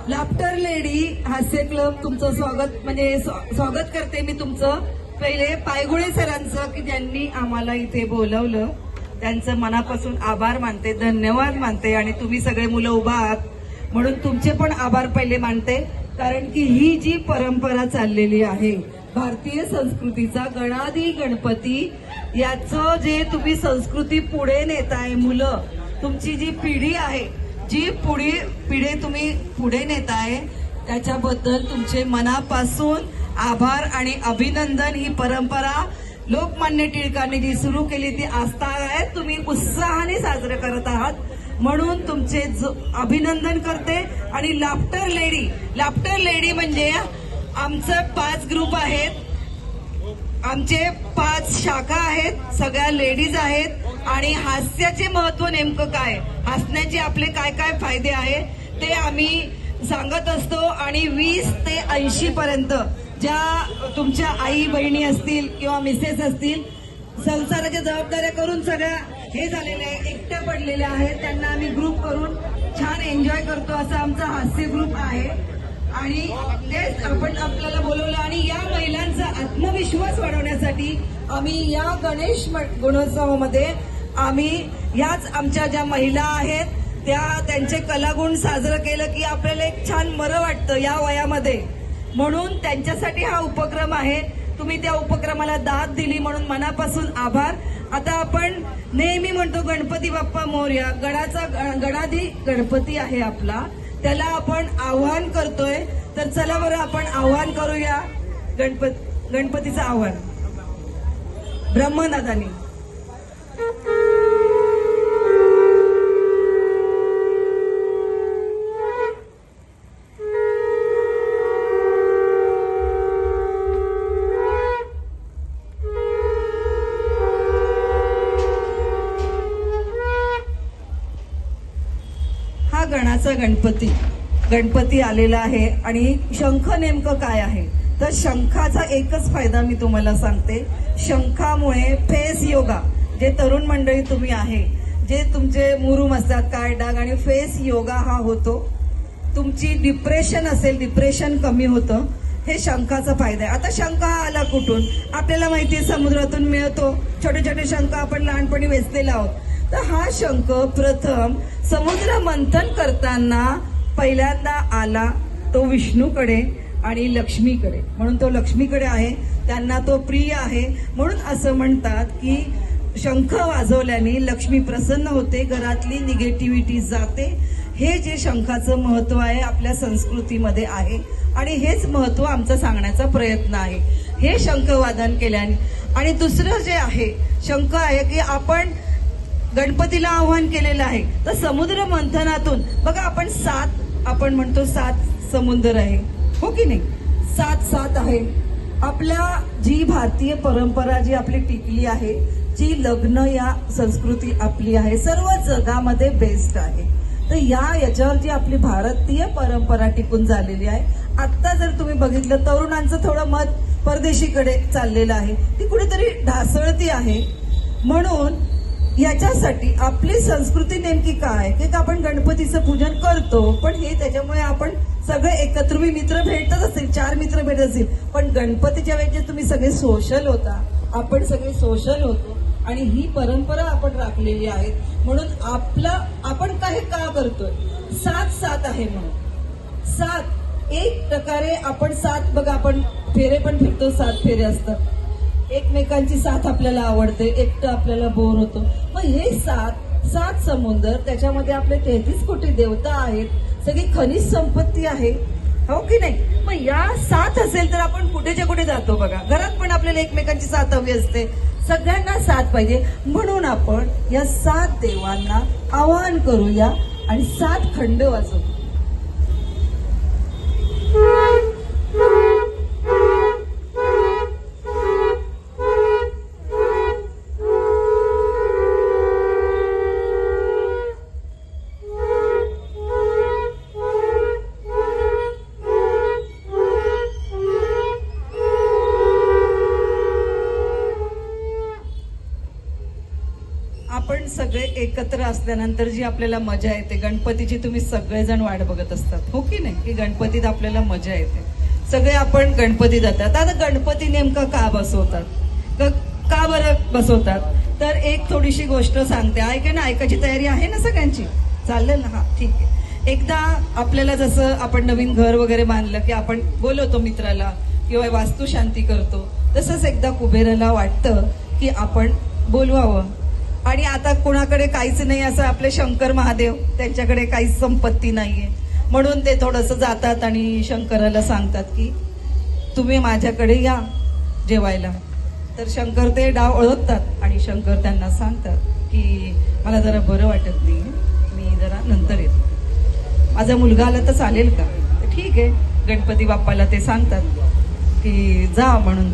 Laughter lady हास्य club तुमचं स्वागत स्वागत करते मी तुमचं. पहिले पायगुळे सरांचं की ज्यांनी आम्हाला इथे बोलवलं, त्यांचं मनापासून आभार मानते, धन्यवाद मानते. आणि तुम्ही सगळे मुलं उभा आहात म्हणून तुमचे पण आभार पहिले मानते. कारण की ही जी परंपरा चाललेली आहे भारतीय संस्कृतीचा गणाधी गणपती, याचं जे तुम्ही संस्कृती पुढे नेताय, मुलं तुमची जी पिढी आहे, जी पिढी तुम्ही पुढे नेताय, त्याच्याबद्दल तुमचे मनापासून आभार आणि अभिनंदन. ही परंपरा लोकमान्य टिळकांनी जी सुरू केली ती आजतागायत तुम्ही उत्साहाने साजरे करत आहात, म्हणून तुमचे अभिनंदन करते. आणि लाफ्टर लेडी म्हणजे आमचं 5 ग्रुप आहेत, आमचे 5 शाखा आहेत, सगळ्या लेडीज आहेत. आणि हास्याचे महत्व नेमकं काय, हसण्याचे आपले काय काय फायदे आहे ते आम्ही सांगत असतो. आणि 20 ते 80 पर्यंत ज्या तुमच्या आई बहिणी असतील किंवा मिसेस असतील, संसाराच्या जबाबदाऱ्या करून सगळ्या हे झालेल्या आहे, एकट्या पडलेल्या आहेत, त्यांना आम्ही ग्रुप करून छान एन्जॉय करतो. असा आमचा हास्य ग्रुप आहे. आणि तेच आपण आपल्याला बोलवलं. आणि या महिलांचा आत्मविश्वास वाढवण्यासाठी आम्ही या गणेश गुणोत्सवामध्ये आम्ही याच आमच्या ज्या महिला आहेत त्यांचे कलागुण साजरं केलं की आपल्याला एक छान बरं वाटतं या वयामध्ये. म्हणून त्यांच्यासाठी हा उपक्रम आहे. तुम्ही त्या उपक्रमाला दाद दिली म्हणून मनापासून आभार. आता आपण नेहमी म्हणतो गणपती बाप्पा मोरया, गणाधी गणपती आहे आपला, त्याला आपण आव्हान करतोय. तर चला बरं आपण आव्हान करूया. गणपतीचं आव्हान ब्रह्मदादानी. हा गणाचा गणपती आलेला आहे. आणि शंख नेमकं काय आहे, तर शंखाचा एकच फायदा मी तुम्हाला सांगते. शंखामुळे फेस योगा, जे तरुण मंडळी तुम्ही आहे, जे तुमचे मुरुम असतात, काय डाग, आणि फेस योगा हा होतो. तुमची डिप्रेशन असेल, डिप्रेशन कमी होतं. हे शंखाचा फायदा आहे. आता शंख हा आला कुठून, आपल्याला माहिती आहे समुद्रातून मिळतो. छोटे छोटे शंख आपण लहानपणी वेचलेला आहोत. तर हा शंख प्रथम समुद्र मंथन करताना पहिल्यांदा आला तो विष्णूकडे आणि लक्ष्मीकडे, म्हणून तो लक्ष्मीकडे आहे, त्यांना तो प्रिय आहे. म्हणून असं म्हणतात की शंख वाजवल्याने लक्ष्मी प्रसन्न होते, घरातली निगेटिव्हिटी जाते. हे जे शंखाचं महत्व आहे आपल्या संस्कृतीमध्ये आहे. आणि हेच महत्व आमचं सांगण्याचा प्रयत्न आहे हे शंखवादन केल्याने. आणि दुसरं जे आहे शंख आहे की आपण गणपतीला आव्हान केलेलं आहे. तर समुद्र मंथनातून बघा, आपण म्हणतो 7 समुद्र आहे, हो की नाही, 7 आहे. आपल्या जी भारतीय परंपरा जी आपली टिकली आहे, जी लग्न या संस्कृती आपली आहे, सर्व जगामध्ये बेस्ट आहे. तर याच्यावर जी आपली भारतीय परंपरा टिकून झालेली आहे. आता जर तुम्ही बघितलं तरुणांचं थोडं मत परदेशीकडे चाललेलं आहे, ती कुठेतरी ढासळती आहे. म्हणून याच्यासाठी आपली संस्कृती नेमकी काय की आपण गणपतीचं पूजन करतो, पण हे त्याच्यामुळे आपण सगळे एकत्र मित्र भेटत असतील, 4 मित्र भेटत असतील, पण गणपतीच्या वेळेस तुम्ही सगळे सोशल होता, आपण सगळे सोशल होतो. आणि ही परंपरा आपण राखलेली आहे. म्हणून आपण काय का करतोय, 7 आहे म्हणून 7 एक प्रकारे आपण 7 बघा, आपण फेरे पण फिरतो, 7 फेरे असतात. एकमेकांची साथ आपल्याला आवडते, एकटं आपल्याला बोर होतो. मग हे 7 समुद्र, त्याच्यामध्ये आपले 33 कोटी देवता आहेत, सगळी खनिज संपत्ती आहे, हो की नाही. मग या 7 असेल तर आपण कुठेच्या कुठे जातो बघा. घरात पण आपल्याला एकमेकांची साथ हवी असते, सगळ्यांना साथ पाहिजे. म्हणून आपण या 7 देवांना आवाहन करूया आणि 7 खंड वाजवू. आपण सगळे एकत्र असल्यानंतर जी आपल्याला मजा येते, गणपतीची तुम्ही सगळेजण वाट बघत असतात, हो की नाही, की गणपतीत आपल्याला मजा येते. सगळे आपण गणपती जातात. आता गणपती नेमका का बसवतात, का बरं बसवतात, तर एक थोडीशी गोष्ट सांगते. ऐका ना, ऐकायची तयारी आहे ना सगळ्यांची? चालेल ना? हा, ठीक आहे. एकदा आपल्याला जसं आपण नवीन घर वगैरे बांधलं की आपण बोलवतो मित्राला किंवा वास्तुशांती करतो, तसंच एकदा कुबेराला वाटतं की आपण बोलवावं. आणि आता कोणाकडे काहीच नाही, असं आपले शंकर महादेव, त्यांच्याकडे काहीच संपत्ती नाहीये, म्हणून ते थोडंसं जातात आणि शंकराला सांगतात की तुम्ही माझ्याकडे या जेवायला. तर शंकर ते डाव ओळखतात आणि शंकर त्यांना सांगतात की मला जरा बरं वाटत नाही, मी जरा नंतर येतो. माझा मुलगा आला तर चालेल का? ठीक आहे. गणपती बाप्पाला ते सांगतात की जा म्हणून.